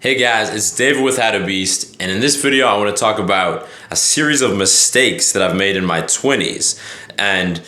Hey guys, it's David with How to Beast, and in this video I want to talk about a series of mistakes that I've made in my 20s. And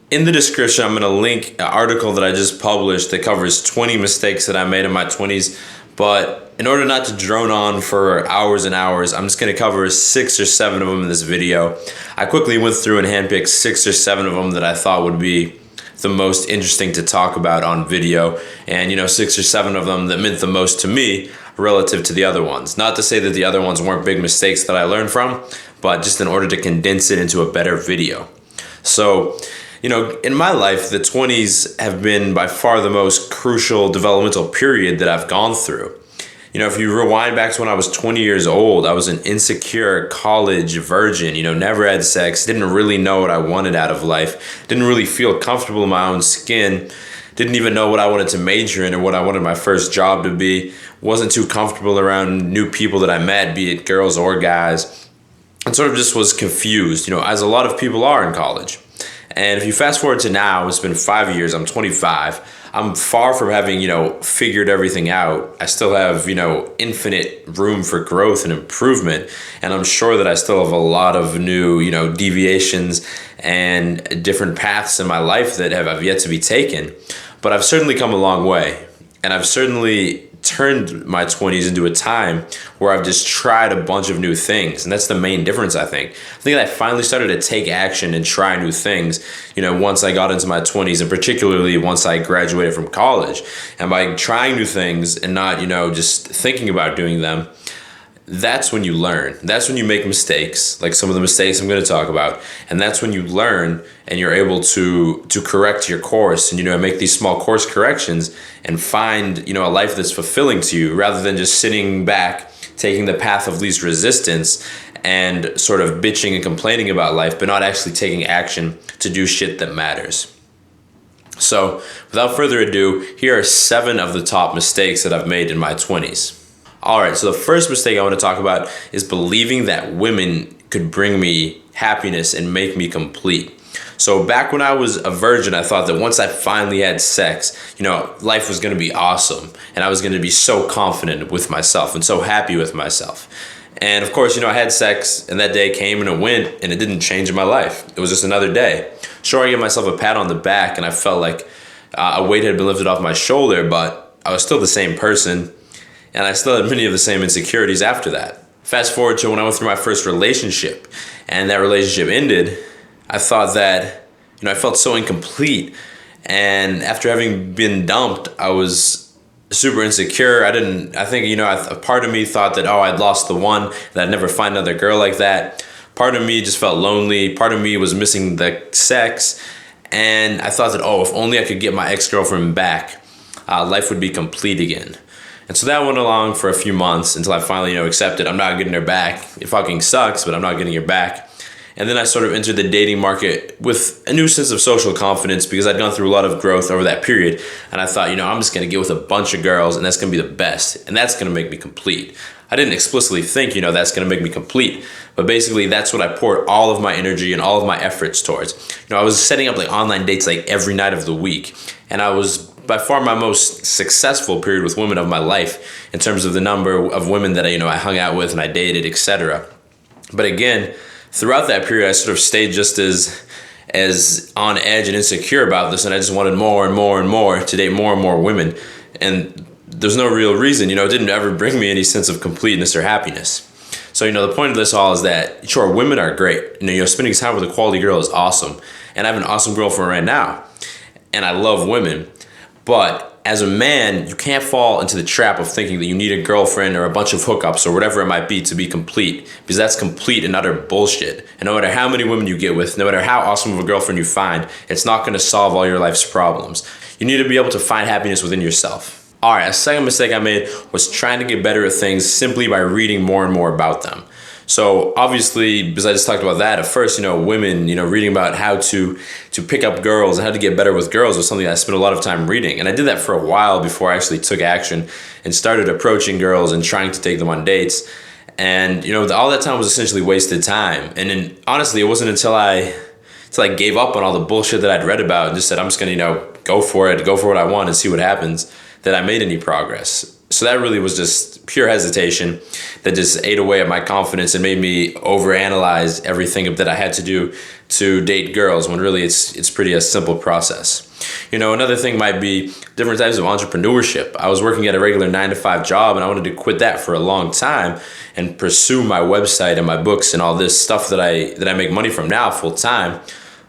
in the description I'm going to link an article that I just published that covers 20 mistakes that I made in my 20s. But in order not to drone on for hours and hours, I'm just going to cover 6 or 7 of them in this video. I quickly went through and handpicked 6 or 7 of them that I thought would be the most interesting to talk about on video, and 6 or 7 of them that meant the most to me relative to the other ones. Not to say that the other ones weren't big mistakes that I learned from, but just in order to condense it into a better video. So, in my life, the 20s have been by far the most crucial developmental period that I've gone through. If you rewind back to when I was 20 years old, I was an insecure college virgin, never had sex, didn't really know what I wanted out of life, didn't really feel comfortable in my own skin, didn't even know what I wanted to major in or what I wanted my first job to be, wasn't too comfortable around new people that I met, be it girls or guys, and sort of just was confused, as a lot of people are in college. And if you fast forward to now, it's been 5 years, I'm 25, I'm far from having, figured everything out. I still have, infinite room for growth and improvement. And I'm sure that I still have a lot of new, deviations and different paths in my life that have yet to be taken. But I've certainly come a long way. And I've certainly turned my 20s into a time where I've just tried a bunch of new things. And that's the main difference, I think. I think that I finally started to take action and try new things, once I got into my 20s, and particularly once I graduated from college. And by trying new things and not, just thinking about doing them, that's when you learn. That's when you make mistakes, like some of the mistakes I'm going to talk about. And that's when you learn and you're able to correct your course and, make these small course corrections and find, a life that's fulfilling to you rather than just sitting back, taking the path of least resistance and sort of bitching and complaining about life, but not actually taking action to do shit that matters. So without further ado, here are 7 of the top mistakes that I've made in my 20s. All right, so the first mistake I want to talk about is believing that women could bring me happiness and make me complete. So back when I was a virgin, I thought that once I finally had sex, life was going to be awesome. And I was going to be so confident with myself and so happy with myself. And of course, I had sex and that day came and it went and it didn't change my life. It was just another day. Sure, I gave myself a pat on the back and I felt like a weight had been lifted off my shoulder, but I was still the same person. And I still had many of the same insecurities after that. Fast forward to when I went through my first relationship and that relationship ended, I thought that, I felt so incomplete. And after having been dumped, I was super insecure. I think, a part of me thought that, I'd lost the one, that I'd never find another girl like that. Part of me just felt lonely. Part of me was missing the sex. And I thought that, if only I could get my ex-girlfriend back, life would be complete again. And so that went along for a few months until I finally, accepted I'm not getting her back. It fucking sucks, but I'm not getting her back. And then I sort of entered the dating market with a new sense of social confidence because I'd gone through a lot of growth over that period. And I thought, I'm just going to get with a bunch of girls and that's going to be the best. And that's going to make me complete. I didn't explicitly think, that's going to make me complete. But basically, that's what I poured all of my energy and all of my efforts towards. I was setting up online dates every night of the week. And I was by far my most successful period with women of my life in terms of the number of women that I hung out with and I dated, etc. But again, throughout that period, I sort of stayed just as on edge and insecure about this, and I just wanted more and more and more to date more and more women. And there's no real reason, it didn't ever bring me any sense of completeness or happiness. So, the point of this all is that, sure, women are great. Spending time with a quality girl is awesome. And I have an awesome girlfriend right now. And I love women. But as a man, you can't fall into the trap of thinking that you need a girlfriend or a bunch of hookups or whatever it might be to be complete, because that's complete and utter bullshit. And no matter how many women you get with, no matter how awesome of a girlfriend you find, it's not going to solve all your life's problems. You need to be able to find happiness within yourself. All right, a second mistake I made was trying to get better at things simply by reading more and more about them. So obviously, because I just talked about that, at first, women, reading about how to pick up girls and how to get better with girls was something I spent a lot of time reading. And I did that for a while before I actually took action and started approaching girls and trying to take them on dates. And, all that time was essentially wasted time. And then honestly, it wasn't until I gave up on all the bullshit that I'd read about and just said, I'm just going to, go for it, go for what I want and see what happens, that I made any progress. So that really was just pure hesitation that just ate away at my confidence and made me overanalyze everything that I had to do to date girls, when really it's pretty a simple process. Another thing might be different types of entrepreneurship. I was working at a regular 9-to-5 job, and I wanted to quit that for a long time and pursue my website and my books and all this stuff that I make money from now full time.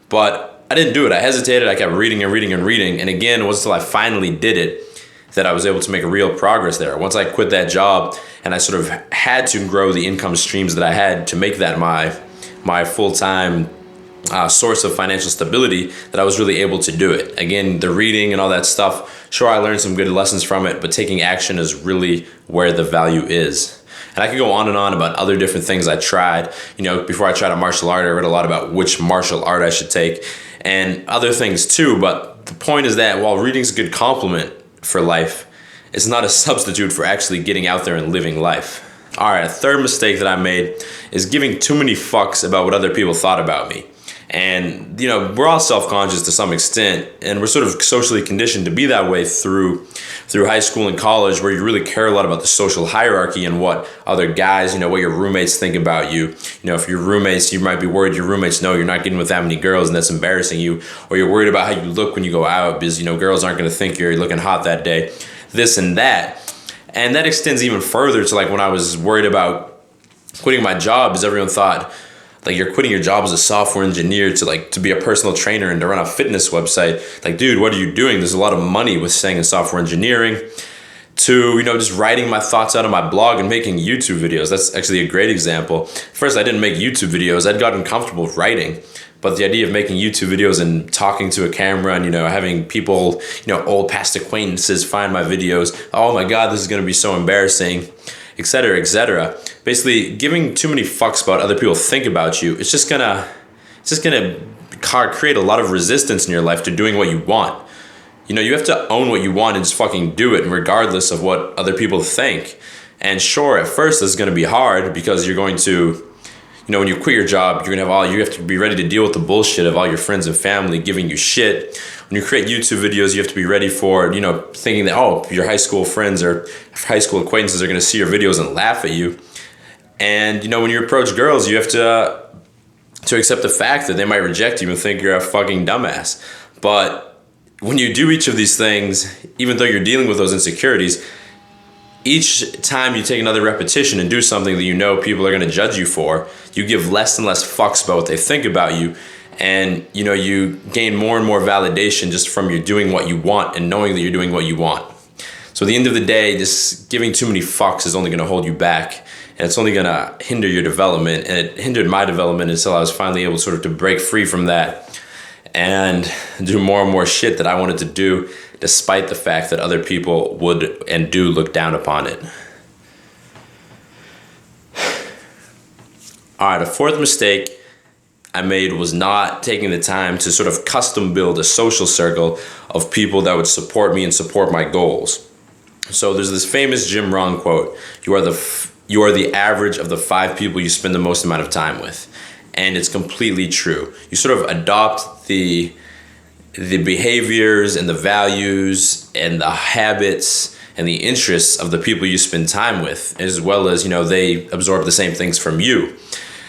But I didn't do it. I hesitated. I kept reading and reading and reading. And again, it wasn't until I finally did it that I was able to make real progress there. Once I quit that job and I sort of had to grow the income streams that I had to make that my full-time source of financial stability, that I was really able to do it. Again, the reading and all that stuff, sure, I learned some good lessons from it, but taking action is really where the value is. And I could go on and on about other different things I tried. Before I tried a martial art, I read a lot about which martial art I should take and other things too. But the point is that while reading is a good complement for life, it's not a substitute for actually getting out there and living life. All right, a third mistake that I made is giving too many fucks about what other people thought about me. And, we're all self-conscious to some extent, and we're sort of socially conditioned to be that way through high school and college, where you really care a lot about the social hierarchy and what other guys, what your roommates think about you. If your roommates, you might be worried your roommates know you're not getting with that many girls and that's embarrassing you, or you're worried about how you look when you go out because, girls aren't going to think you're looking hot that day, this and that. And that extends even further to when I was worried about quitting my job, because everyone thought, you're quitting your job as a software engineer to be a personal trainer and to run a fitness website. Dude, what are you doing? There's a lot of money with staying in software engineering. To, just writing my thoughts out on my blog and making YouTube videos. That's actually a great example. First, I didn't make YouTube videos. I'd gotten comfortable writing. But the idea of making YouTube videos and talking to a camera and, having people, old past acquaintances find my videos. Oh my God, this is going to be so embarrassing, et cetera, et cetera. Basically, giving too many fucks about other people think about you, it's just gonna create a lot of resistance in your life to doing what you want. You have to own what you want and just fucking do it, regardless of what other people think. And sure, at first this is gonna be hard because you're going to, when you quit your job, you have to be ready to deal with the bullshit of all your friends and family giving you shit. When you create YouTube videos, you have to be ready for, thinking that, your high school friends or high school acquaintances are gonna see your videos and laugh at you. And, when you approach girls, you have to accept the fact that they might reject you and think you're a fucking dumbass. But when you do each of these things, even though you're dealing with those insecurities, each time you take another repetition and do something that people are going to judge you for, you give less and less fucks about what they think about you. And, you gain more and more validation just from you doing what you want and knowing that you're doing what you want. So at the end of the day, just giving too many fucks is only going to hold you back. And it's only going to hinder your development. And it hindered my development until I was finally able to break free from that and do more and more shit that I wanted to do, despite the fact that other people would and do look down upon it. All right, a fourth mistake I made was not taking the time to custom build a social circle of people that would support me and support my goals. So there's this famous Jim Rohn quote, you are the average of the 5 people you spend the most amount of time with. And it's completely true. You adopt the behaviors and the values and the habits and the interests of the people you spend time with, as well as, they absorb the same things from you.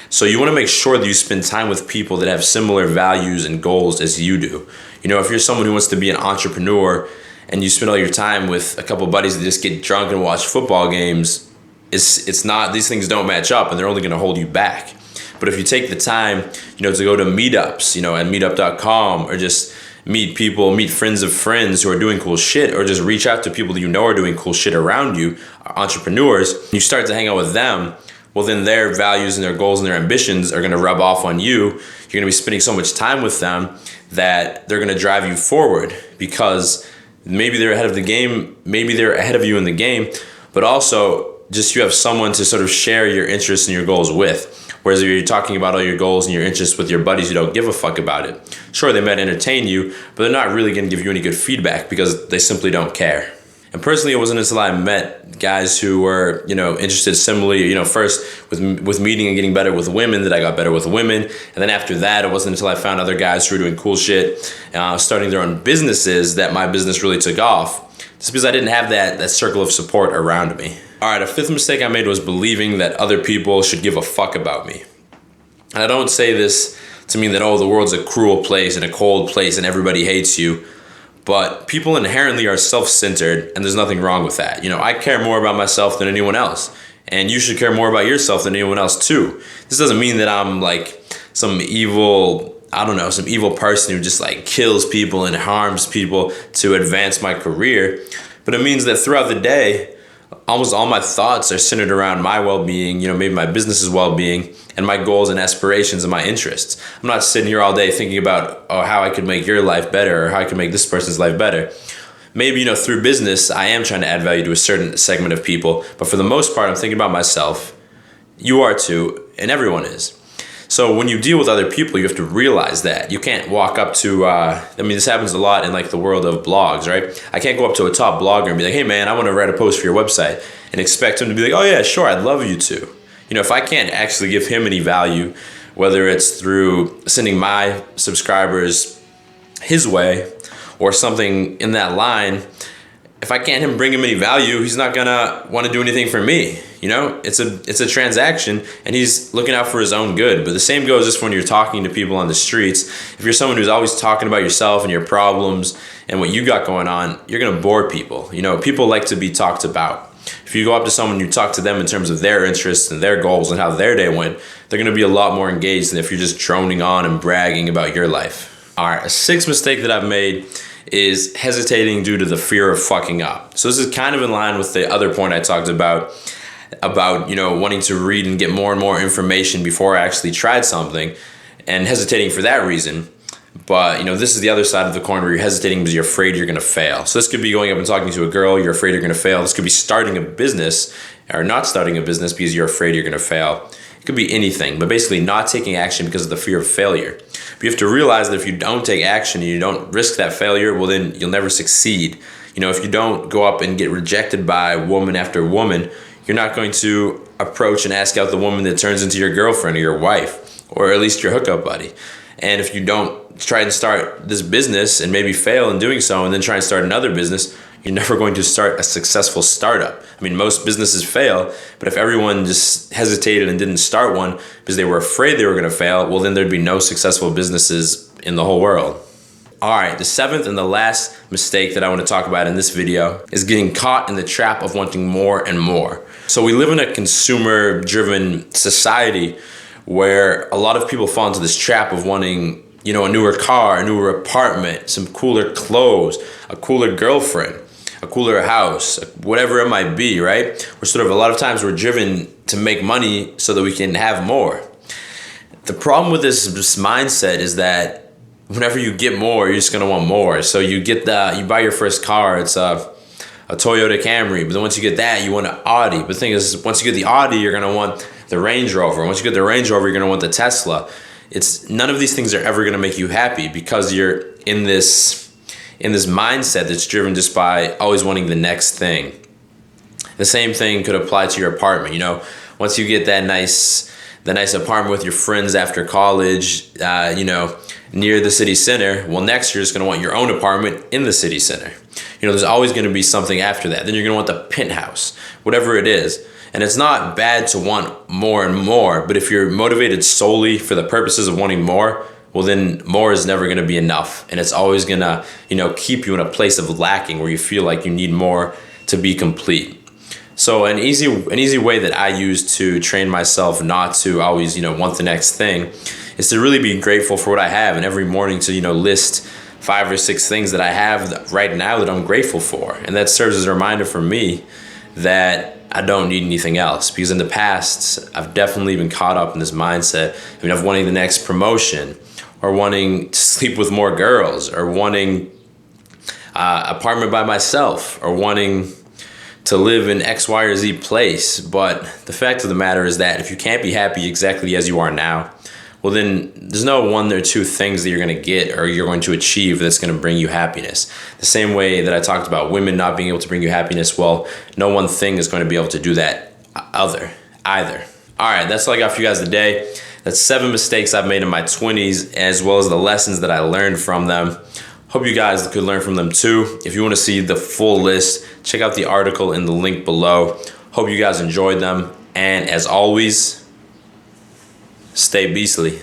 So you want to make sure that you spend time with people that have similar values and goals as you do. If you're someone who wants to be an entrepreneur and you spend all your time with a couple buddies that just get drunk and watch football games, it's not, these things don't match up and they're only going to hold you back. But if you take the time, to go to meetups, at meetup.com, or just meet friends of friends who are doing cool shit, or just reach out to people that are doing cool shit around you, entrepreneurs, you start to hang out with them, well then their values and their goals and their ambitions are going to rub off on you. You're going to be spending so much time with them that they're going to drive you forward, because maybe they're ahead of the game, maybe they're ahead of you in the game, but also just you have someone to share your interests and your goals with. Whereas if you're talking about all your goals and your interests with your buddies who don't give a fuck about it, sure, they might entertain you, but they're not really going to give you any good feedback because they simply don't care. And personally, it wasn't until I met guys who were, interested similarly, first with meeting and getting better with women, that I got better with women. And then after that, it wasn't until I found other guys who were doing cool shit, starting their own businesses, that my business really took off. Just because I didn't have that circle of support around me. All right, a fifth mistake I made was believing that other people should give a fuck about me. And I don't say this to mean that, oh, the world's a cruel place and a cold place and everybody hates you. But people inherently are self-centered, and there's nothing wrong with that. I care more about myself than anyone else. And you should care more about yourself than anyone else too. This doesn't mean that I'm like some evil person who just like kills people and harms people to advance my career. But it means that throughout the day, almost all my thoughts are centered around my well-being, maybe my business's well-being, and my goals and aspirations and my interests. I'm not sitting here all day thinking about how I could make your life better or how I could make this person's life better. Maybe, through business, I am trying to add value to a certain segment of people, but for the most part, I'm thinking about myself. You are too, and everyone is. So when you deal with other people, you have to realize that. You can't walk up to, this happens a lot in like the world of blogs, right? I can't go up to a top blogger and be like, hey man, I want to write a post for your website, and expect him to be like, oh yeah, sure, I'd love you to. If I can't actually give him any value, whether it's through sending my subscribers his way or something in that line, if I can't bring him any value, he's not gonna want to do anything for me. It's a transaction, and he's looking out for his own good. But the same goes just when you're talking to people on the streets. If you're someone who's always talking about yourself and your problems and what you got going on, you're gonna bore people. People like to be talked about. If you go up to someone, you talk to them in terms of their interests and their goals and how their day went, they're gonna be a lot more engaged than if you're just droning on and bragging about your life. All right, a sixth mistake that I've made is hesitating due to the fear of fucking up. So this is kind of in line with the other point I talked about wanting to read and get more and more information before I actually tried something and hesitating for that reason. But, this is the other side of the coin where you're hesitating because you're afraid you're going to fail. So this could be going up and talking to a girl, you're afraid you're going to fail. This could be starting a business or not starting a business because you're afraid you're going to fail. It could be anything, but basically not taking action because of the fear of failure. But you have to realize that if you don't take action and you don't risk that failure, well, then you'll never succeed. If you don't go up and get rejected by woman after woman, you're not going to approach and ask out the woman that turns into your girlfriend or your wife, or at least your hookup buddy. And if you don't try and start this business and maybe fail in doing so and then try and start another business, you're never going to start a successful startup. Most businesses fail, but if everyone just hesitated and didn't start one because they were afraid they were going to fail, well, then there'd be no successful businesses in the whole world. All right, the seventh and the last mistake that I want to talk about in this video is getting caught in the trap of wanting more and more. So we live in a consumer-driven society where a lot of people fall into this trap of wanting, a newer car, a newer apartment, some cooler clothes, a cooler girlfriend, a cooler house, whatever it might be, right? A lot of times we're driven to make money so that we can have more. The problem with this mindset is that whenever you get more, you're just gonna want more. So you buy your first car, it's a Toyota Camry, but then once you get that, you want an Audi. But the thing is, once you get the Audi, you're gonna want the Range Rover. Once you get the Range Rover, you're gonna want the Tesla. None of these things are ever gonna make you happy because you're in this mindset that's driven just by always wanting the next thing. The same thing could apply to your apartment. Once you get the nice apartment with your friends after college, near the city center, well, next you're just gonna want your own apartment in the city center. There's always gonna be something after that. Then you're gonna want the penthouse, whatever it is. And it's not bad to want more and more, but if you're motivated solely for the purposes of wanting more, well, then more is never gonna be enough. And it's always gonna, keep you in a place of lacking where you feel like you need more to be complete. So an easy way that I use to train myself not to always, want the next thing is to really be grateful for what I have, and every morning to, list 5 or 6 things that I have right now that I'm grateful for. And that serves as a reminder for me that I don't need anything else, because in the past, I've definitely been caught up in this mindset of wanting the next promotion, or wanting to sleep with more girls, or wanting apartment by myself, or wanting to live in X, Y, or Z place. But the fact of the matter is that if you can't be happy exactly as you are now, well, then there's no 1 or 2 things that you're going to get or you're going to achieve that's going to bring you happiness. The same way that I talked about women not being able to bring you happiness, well, no one thing is going to be able to do that either. All right, that's all I got for you guys today. That's 7 mistakes I've made in my 20s, as well as the lessons that I learned from them. Hope you guys could learn from them too. If you want to see the full list, check out the article in the link below. Hope you guys enjoyed them. And as always, stay beastly.